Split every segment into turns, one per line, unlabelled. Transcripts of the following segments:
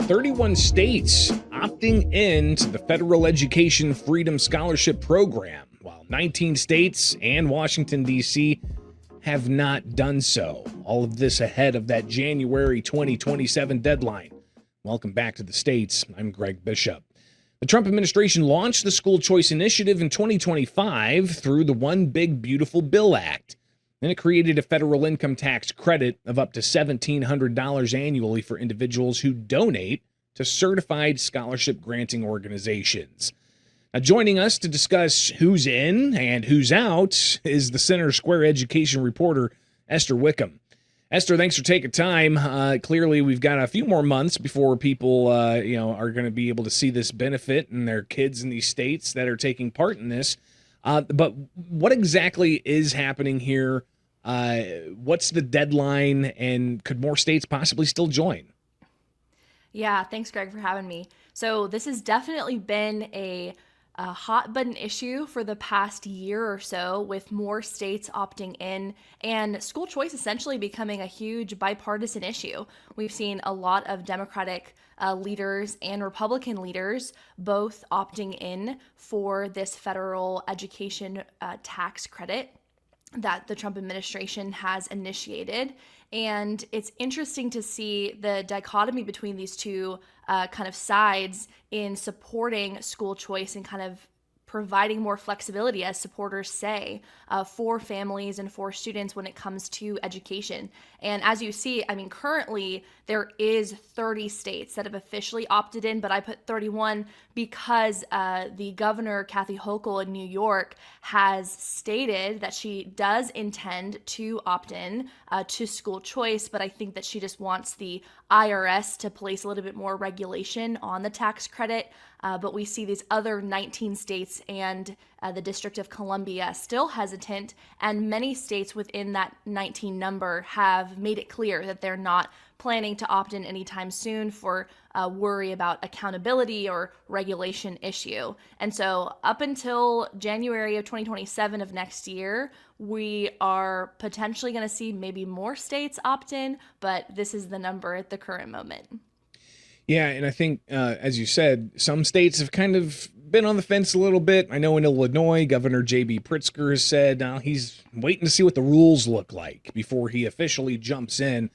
"31 states opting into the Federal Education Freedom Scholarship Program, while 19 states and Washington, D.C. have not done so. All of this ahead of that January 2027 deadline. Welcome back to the States. I'm Greg Bishop. The Trump administration launched the School Choice Initiative in 2025 through the One Big Beautiful Bill Act. And it created a federal income tax credit of up to $1,700 annually for individuals who donate to certified scholarship granting organizations. Now, joining us to discuss who's in and who's out is the Center Square education reporter, Esther Wickham. Esther, thanks for taking time. Clearly, we've got a few more months before people, are going to be able to see this benefit and their kids in these states that are taking part in this. But what exactly is happening here? What's the deadline, and could more states possibly still join?
Yeah, thanks, Greg, for having me. So this has definitely been a hot button issue for the past year or so, with more states opting in and school choice essentially becoming a huge bipartisan issue. We've seen a lot of Democratic leaders and Republican leaders both opting in for this federal education tax credit that the Trump administration has initiated. And it's interesting to see the dichotomy between these two kind of sides in supporting school choice and kind of providing more flexibility, as supporters say, for families and for students when it comes to education. And as you see, I mean, currently there is 30 states that have officially opted in, but I put 31 because the governor, Kathy Hochul in New York, has stated that she does intend to opt in to school choice, but I think that she just wants the IRS to place a little bit more regulation on the tax credit. But we see these other 19 states and the District of Columbia still hesitant, and many states within that 19 number have made it clear that they're not planning to opt in anytime soon for worry about accountability or regulation issue. And so up until January of 2027 of next year, we are potentially going to see maybe more states opt in, but this is the number at the current moment.
Yeah, and I think, as you said, some states have kind of been on the fence a little bit. I know in Illinois, Governor J.B. Pritzker has said he's waiting to see what the rules look like before he officially jumps in.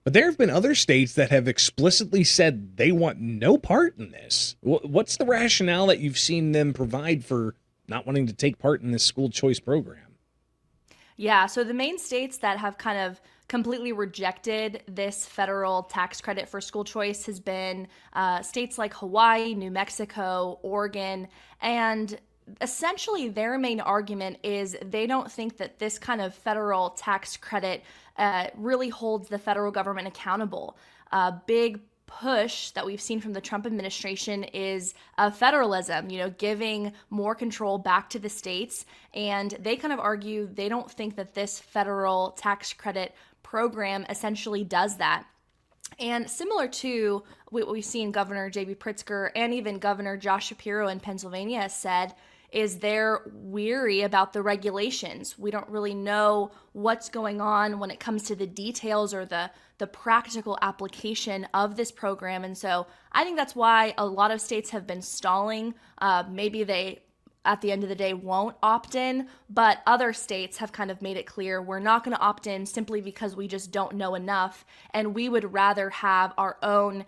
But there have been other states that have explicitly said they want no part in this. What's the rationale that you've seen them provide for not wanting to take part in this school choice program?
Yeah, so the main states that have kind of completely rejected this federal tax credit for school choice has been states like Hawaii, New Mexico, Oregon, and essentially their main argument is they don't think that this kind of federal tax credit really holds the federal government accountable. Big push that we've seen from the Trump administration is federalism, giving more control back to the states. And they kind of argue they don't think that this federal tax credit program essentially does that. And similar to what we've seen Governor J.B. Pritzker and even Governor Josh Shapiro in Pennsylvania has said, is they're weary about the regulations. We don't really know what's going on when it comes to the details or the practical application of this program. And so I think that's why a lot of states have been stalling. Maybe they, at the end of the day, won't opt in, but other states have kind of made it clear we're not going to opt in simply because we just don't know enough, and we would rather have our own,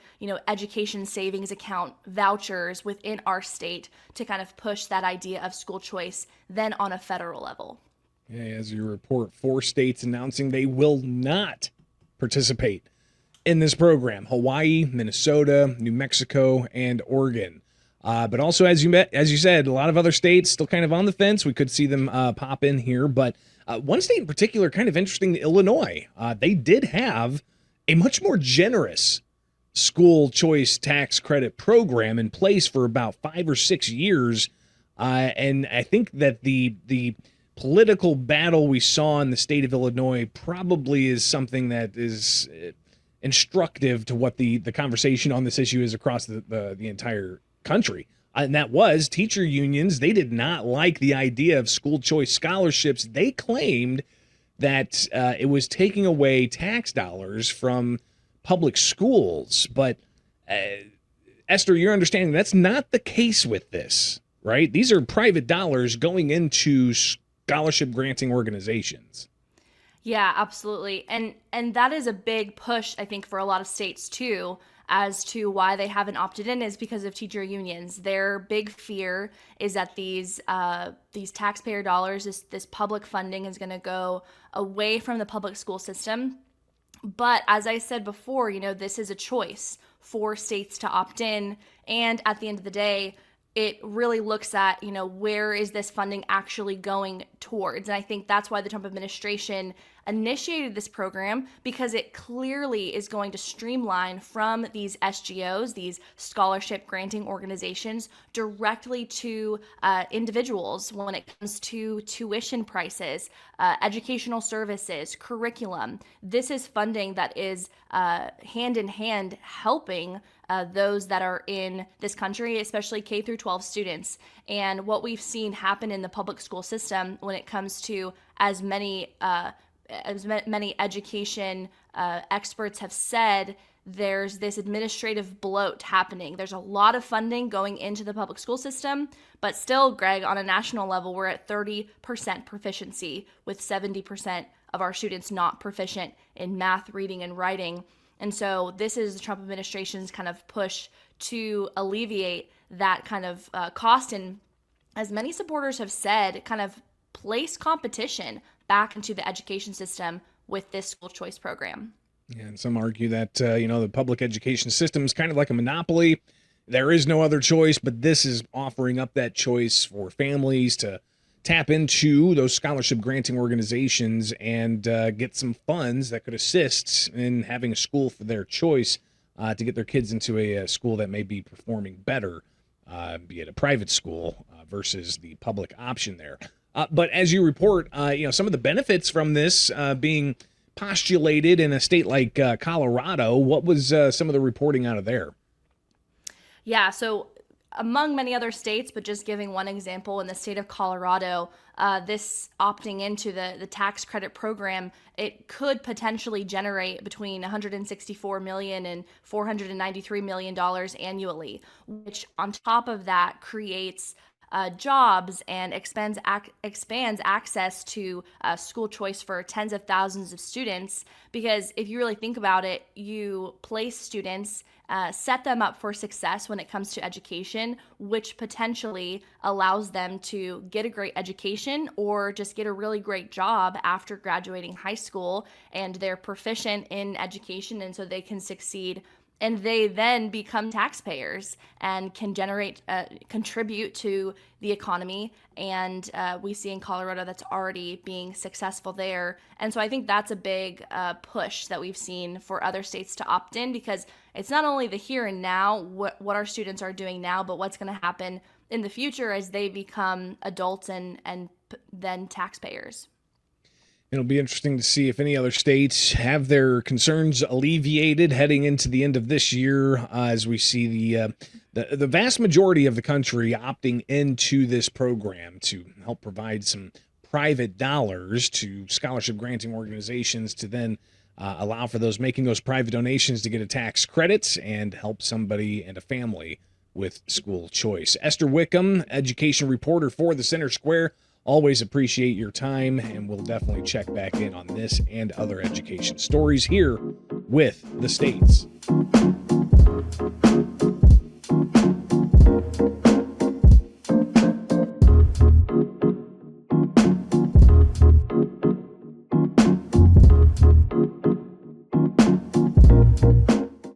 education savings account vouchers within our state to kind of push that idea of school choice than on a federal level.
Yeah, as you report, 4 states announcing they will not participate in this program: Hawaii, Minnesota, New Mexico, and Oregon. But also, as you said, a lot of other states still kind of on the fence. We could see them pop in here. But one state in particular, kind of interesting, Illinois. They did have a much more generous school choice tax credit program in place for about 5 or 6 years. And I think that the political battle we saw in the state of Illinois probably is something that is instructive to what the conversation on this issue is across the entire country. And that was teacher unions. They did not like the idea of school choice scholarships. They claimed that it was taking away tax dollars from public schools. But Esther, you're understanding that's not the case with this, right? These are private dollars going into scholarship granting organizations.
Yeah, absolutely. And that is a big push, I think, for a lot of states too, as to why they haven't opted in is because of teacher unions. Their big fear is that these taxpayer dollars, this public funding is going to go away from the public school system. But as I said before, this is a choice for states to opt in. And at the end of the day, it really looks at, where is this funding actually going towards? And I think that's why the Trump administration initiated this program, because it clearly is going to streamline from these SGOs, these scholarship granting organizations, directly to individuals when it comes to tuition prices, educational services, curriculum. This is funding that is hand in hand helping those that are in this country, especially K through 12 students. And what we've seen happen in the public school system when it comes to as many education experts have said, there's this administrative bloat happening. There's a lot of funding going into the public school system, but still, Greg, on a national level, we're at 30% proficiency, with 70% of our students not proficient in math, reading, and writing. And so this is the Trump administration's kind of push to alleviate that kind of cost. And as many supporters have said, kind of place competition back into the education system with this school choice program.
Yeah, and some argue that, the public education system is kind of like a monopoly. There is no other choice, but this is offering up that choice for families to tap into those scholarship granting organizations and get some funds that could assist in having a school for their choice to get their kids into a school that may be performing better, be it a private school versus the public option there. But as you report, some of the benefits from this being postulated in a state like Colorado, what was some of the reporting out of there?
Yeah, so among many other states, but just giving one example, in the state of Colorado, this opting into the tax credit program, it could potentially generate between $164 million and $493 million annually, which on top of that creates jobs and expands access to school choice for tens of thousands of students. Because if you really think about it, you place students, set them up for success when it comes to education, which potentially allows them to get a great education or just get a really great job after graduating high school, and they're proficient in education, and so they can succeed. And they then become taxpayers and can contribute to the economy. And we see in Colorado that's already being successful there. And so I think that's a big push that we've seen for other states to opt in, because it's not only the here and now, what our students are doing now, but what's going to happen in the future as they become adults and then taxpayers.
It'll be interesting to see if any other states have their concerns alleviated heading into the end of this year, as we see the vast majority of the country opting into this program to help provide some private dollars to scholarship granting organizations to then allow for those making those private donations to get a tax credit and help somebody and a family with school choice. Esther Wickham, education reporter for the Center Square. Always appreciate your time, and we'll definitely check back in on this and other education stories here with the States.